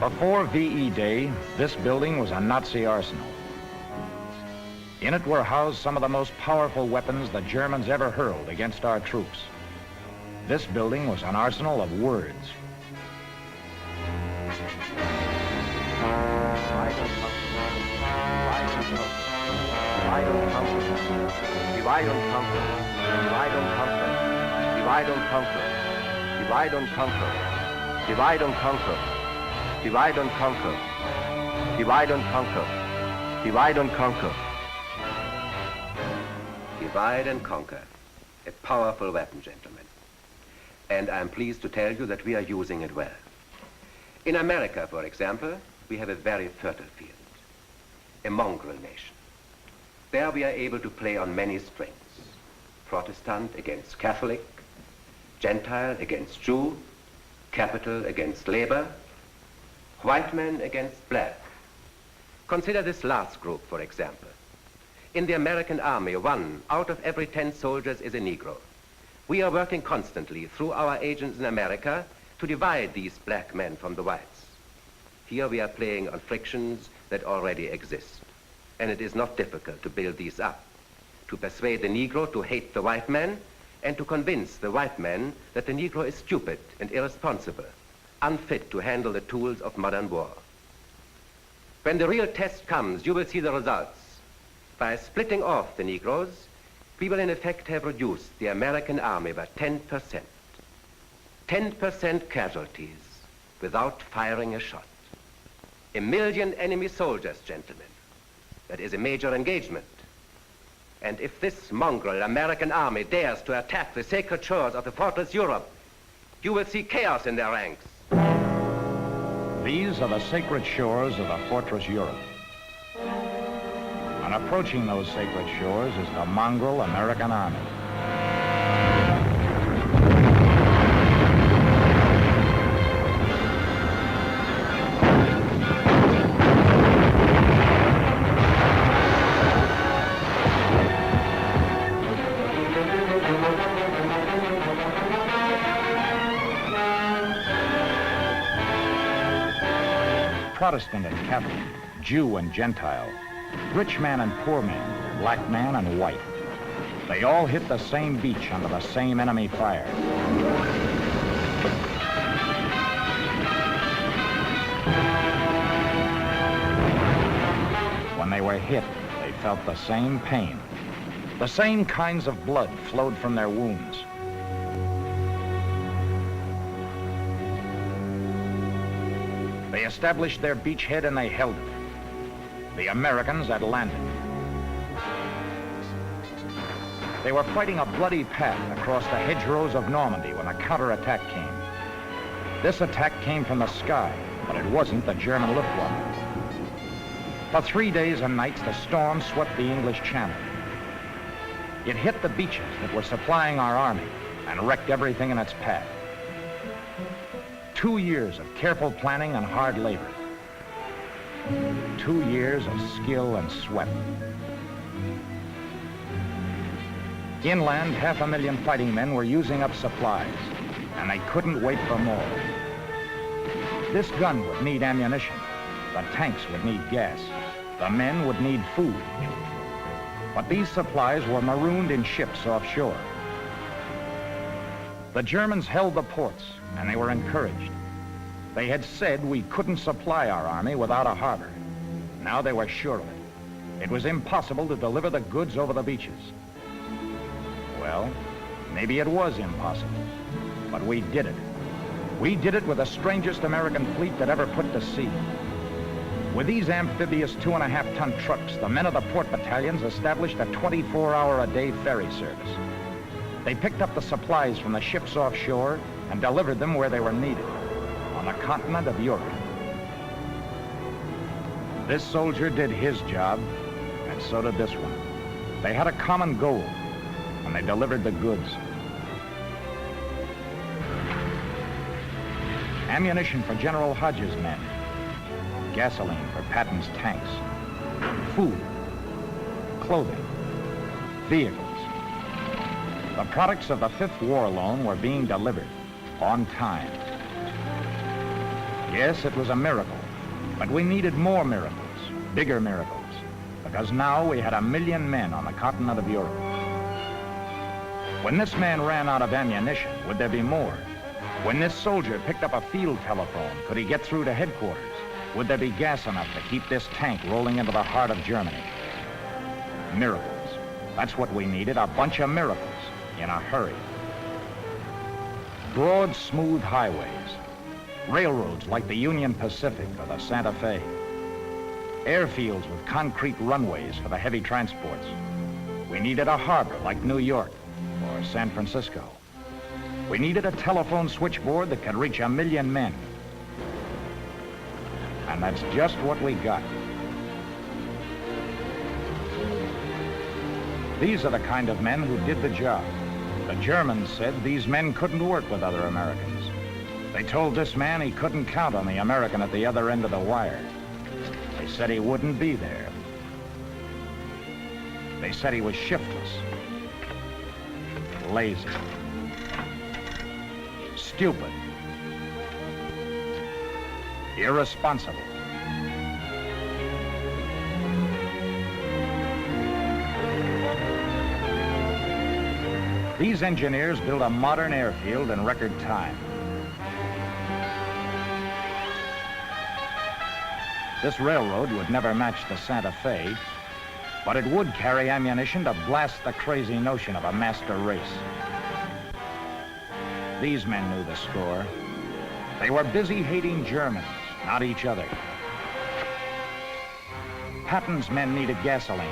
Before VE Day, this building was a Nazi arsenal. In it were housed some of the most powerful weapons the Germans ever hurled against our troops. This building was an arsenal of words. Divide and conquer. Divide and conquer. Divide and conquer. Divide and conquer. Divide and conquer. Divide and conquer. Divide and conquer. Divide and conquer. Divide and conquer. A powerful weapon, gentlemen. And I'm pleased to tell you that we are using it well. In America, for example, we have a very fertile field, a mongrel nation. There we are able to play on many strings. Protestant against Catholic, Gentile against Jew, capital against labor, white man against black. Consider this last group, for example. In the American army, 1 out of every 10 soldiers is a Negro. We are working constantly through our agents in America to divide these black men from the whites. Here we are playing on frictions that already exist. And it is not difficult to build these up, to persuade the Negro to hate the white man, and to convince the white man that the Negro is stupid and irresponsible, unfit to handle the tools of modern war. When the real test comes, you will see the results. By splitting off the Negroes, we will in effect have reduced the American army by 10%. 10% casualties without firing a shot. 1 million enemy soldiers, gentlemen. That is a major engagement. And if this mongrel American army dares to attack the sacred shores of the fortress Europe, you will see chaos in their ranks. These are the sacred shores of the fortress Europe. And approaching those sacred shores is the mongrel American army. Protestant and Catholic, Jew and Gentile, rich man and poor man, black man and white. They all hit the same beach under the same enemy fire. When they were hit, they felt the same pain. The same kinds of blood flowed from their wounds. They established their beachhead and they held it. The Americans had landed. They were fighting a bloody path across the hedgerows of Normandy when a counterattack came. This attack came from the sky, but it wasn't the German Litvak. For 3 days and nights, the storm swept the English Channel. It hit the beaches that were supplying our army and wrecked everything in its path. 2 years of careful planning and hard labor. 2 years of skill and sweat. Inland, 500,000 fighting men were using up supplies, and they couldn't wait for more. This gun would need ammunition. The tanks would need gas. The men would need food. But these supplies were marooned in ships offshore. The Germans held the ports, and they were encouraged. They had said we couldn't supply our army without a harbor. Now they were sure of it. It was impossible to deliver the goods over the beaches. Well, maybe it was impossible, but we did it. We did it with the strangest American fleet that ever put to sea. With these amphibious 2.5-ton trucks, the men of the port battalions established a 24-hour-a-day ferry service. They picked up the supplies from the ships offshore and delivered them where they were needed, on the continent of Europe. This soldier did his job, and so did this one. They had a common goal, and they delivered the goods. Ammunition for General Hodges' men, gasoline for Patton's tanks, food, clothing, vehicles. The products of the 5th War Loan were being delivered on time. Yes, it was a miracle, but we needed more miracles, bigger miracles, because now we had 1 million men on the continent of Europe. When this man ran out of ammunition, would there be more? When this soldier picked up a field telephone, could he get through to headquarters? Would there be gas enough to keep this tank rolling into the heart of Germany? Miracles. That's what we needed, a bunch of miracles, in a hurry. Broad, smooth highways. Railroads like the Union Pacific or the Santa Fe. Airfields with concrete runways for the heavy transports. We needed a harbor like New York or San Francisco. We needed a telephone switchboard that could reach 1 million men. And that's just what we got. These are the kind of men who did the job. The Germans said these men couldn't work with other Americans. They told this man he couldn't count on the American at the other end of the wire. They said he wouldn't be there. They said he was shiftless, lazy, stupid, irresponsible. These engineers built a modern airfield in record time. This railroad would never match the Santa Fe, but it would carry ammunition to blast the crazy notion of a master race. These men knew the score. They were busy hating Germans, not each other. Patton's men needed gasoline,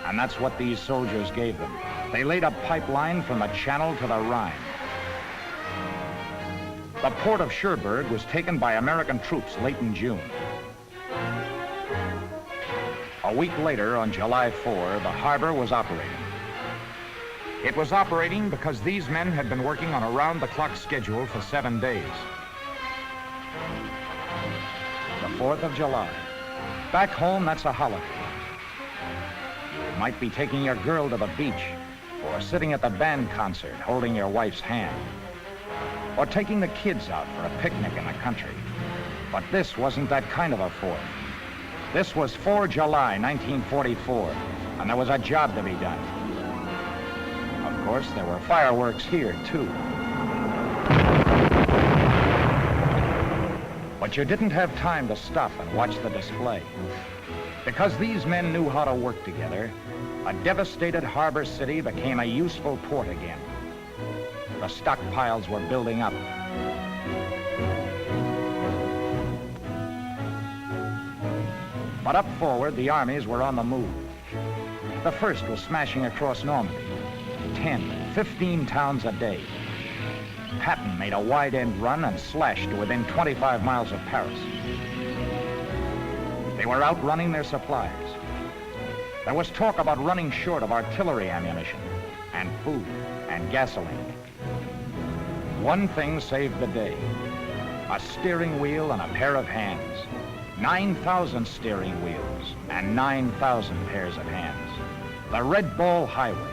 and that's what these soldiers gave them. They laid a pipeline from the Channel to the Rhine. The port of Cherbourg was taken by American troops late in June. A week later, on July 4, the harbor was operating. It was operating because these men had been working on a round-the-clock schedule for 7 days. The 4th of July. Back home, that's a holiday. You might be taking your girl to the beach, or sitting at the band concert holding your wife's hand, or taking the kids out for a picnic in the country. But this wasn't that kind of a 4th. This was 4 July, 1944, and there was a job to be done. Of course, there were fireworks here, too. But you didn't have time to stop and watch the display. Because these men knew how to work together, a devastated harbor city became a useful port again. The stockpiles were building up. But up forward, the armies were on the move. The first was smashing across Normandy, 10, 15 towns a day. Patton made a wide-end run and slashed to within 25 miles of Paris. They were outrunning their supplies. There was talk about running short of artillery ammunition and food and gasoline. One thing saved the day: a steering wheel and a pair of hands. 9,000 steering wheels and 9,000 pairs of hands. The Red Ball Highway,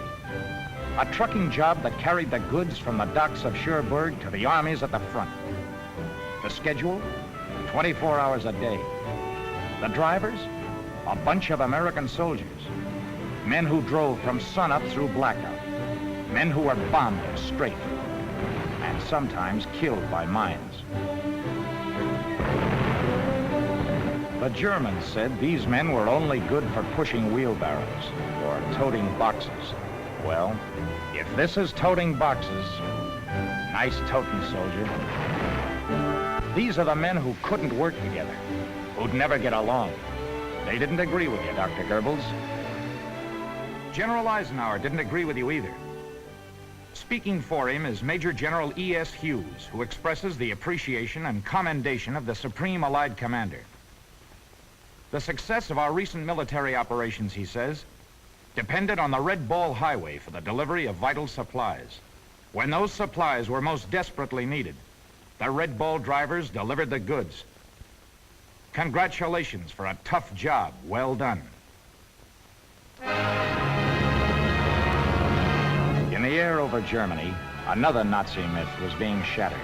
a trucking job that carried the goods from the docks of Cherbourg to the armies at the front. The schedule, 24 hours a day. The drivers, a bunch of American soldiers. Men who drove from sunup through blackout. Men who were bombed and strafed, and sometimes killed by mines. The Germans said these men were only good for pushing wheelbarrows or toting boxes. Well, if this is toting boxes, nice toting, soldier. These are the men who couldn't work together, who'd never get along. They didn't agree with you, Dr. Goebbels. General Eisenhower didn't agree with you either. Speaking for him is Major General E.S. Hughes, who expresses the appreciation and commendation of the Supreme Allied Commander. The success of our recent military operations, he says, depended on the Red Ball Highway for the delivery of vital supplies. When those supplies were most desperately needed, the Red Ball drivers delivered the goods. Congratulations for a tough job well done. In the air over Germany, another Nazi myth was being shattered.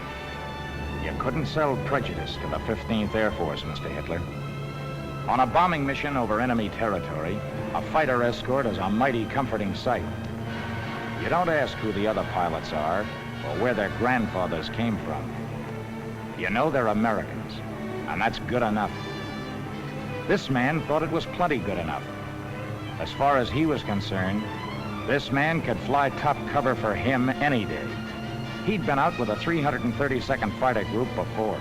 You couldn't sell prejudice to the 15th Air Force, Mr. Hitler. On a bombing mission over enemy territory, a fighter escort is a mighty comforting sight. You don't ask who the other pilots are or where their grandfathers came from. You know they're Americans, and that's good enough. This man thought it was plenty good enough. As far as he was concerned, this man could fly top cover for him any day. He'd been out with a 332nd Fighter Group before.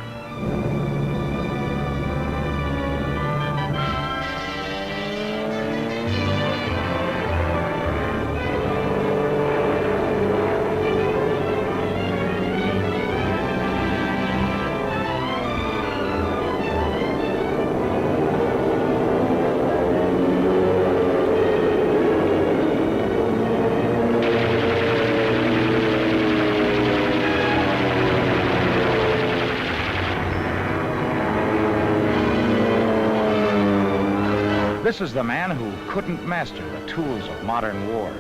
This is the man who couldn't master the tools of modern war,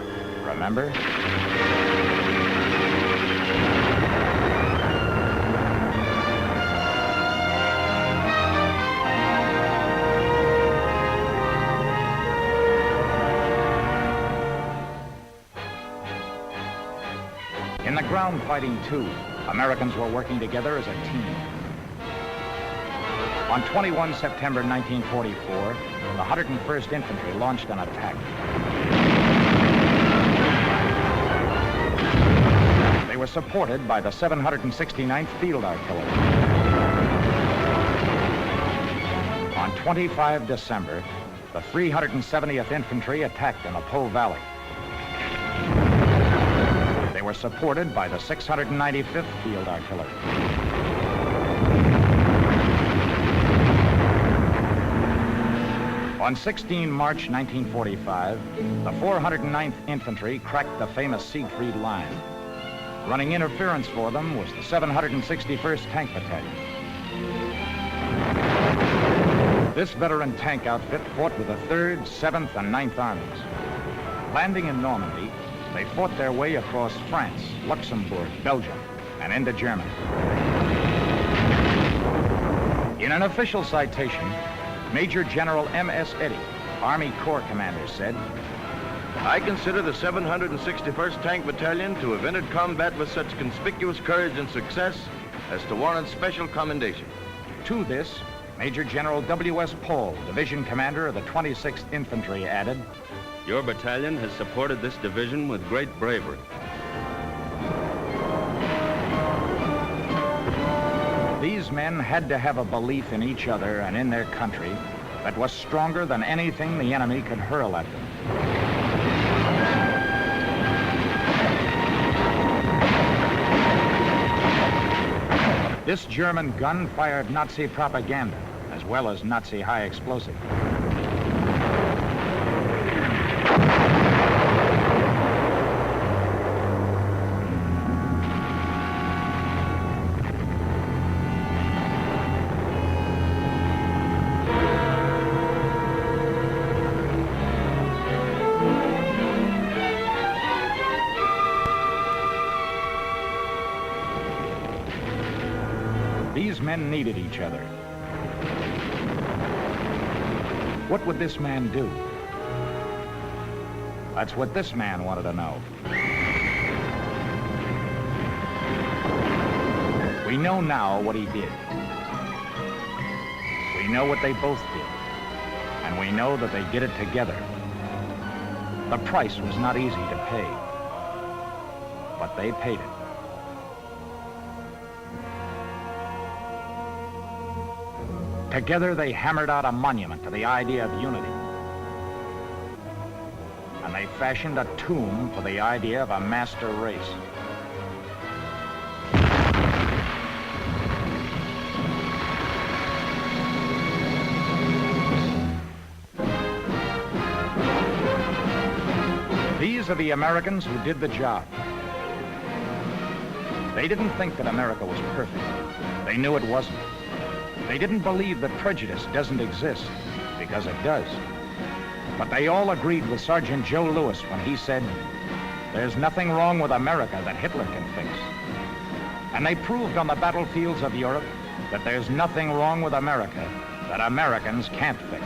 remember? In the ground fighting, too, Americans were working together as a team. On 21 September 1944, the 101st Infantry launched an attack. They were supported by the 769th Field Artillery. On 25 December, the 370th Infantry attacked in the Po Valley. They were supported by the 695th Field Artillery. On 16 March 1945, the 409th Infantry cracked the famous Siegfried Line. Running interference for them was the 761st Tank Battalion. This veteran tank outfit fought with the 3rd, 7th, and 9th Armies. Landing in Normandy, they fought their way across France, Luxembourg, Belgium, and into Germany. In an official citation, Major General M.S. Eddy, Army Corps Commander, said, I consider the 761st Tank Battalion to have entered combat with such conspicuous courage and success as to warrant special commendation. To this, Major General W.S. Pohl, Division Commander of the 26th Infantry, added, Your battalion has supported this division with great bravery. These men had to have a belief in each other and in their country that was stronger than anything the enemy could hurl at them. This German gun fired Nazi propaganda as well as Nazi high explosive. These men needed each other. What would this man do? That's what this man wanted to know. We know now what he did. We know what they both did. And we know that they did it together. The price was not easy to pay, but they paid it. Together, they hammered out a monument to the idea of unity. And they fashioned a tomb for the idea of a master race. These are the Americans who did the job. They didn't think that America was perfect. They knew it wasn't. They didn't believe that prejudice doesn't exist, because it does. But they all agreed with Sergeant Joe Louis when he said, "There's nothing wrong with America that Hitler can fix." And they proved on the battlefields of Europe that there's nothing wrong with America that Americans can't fix.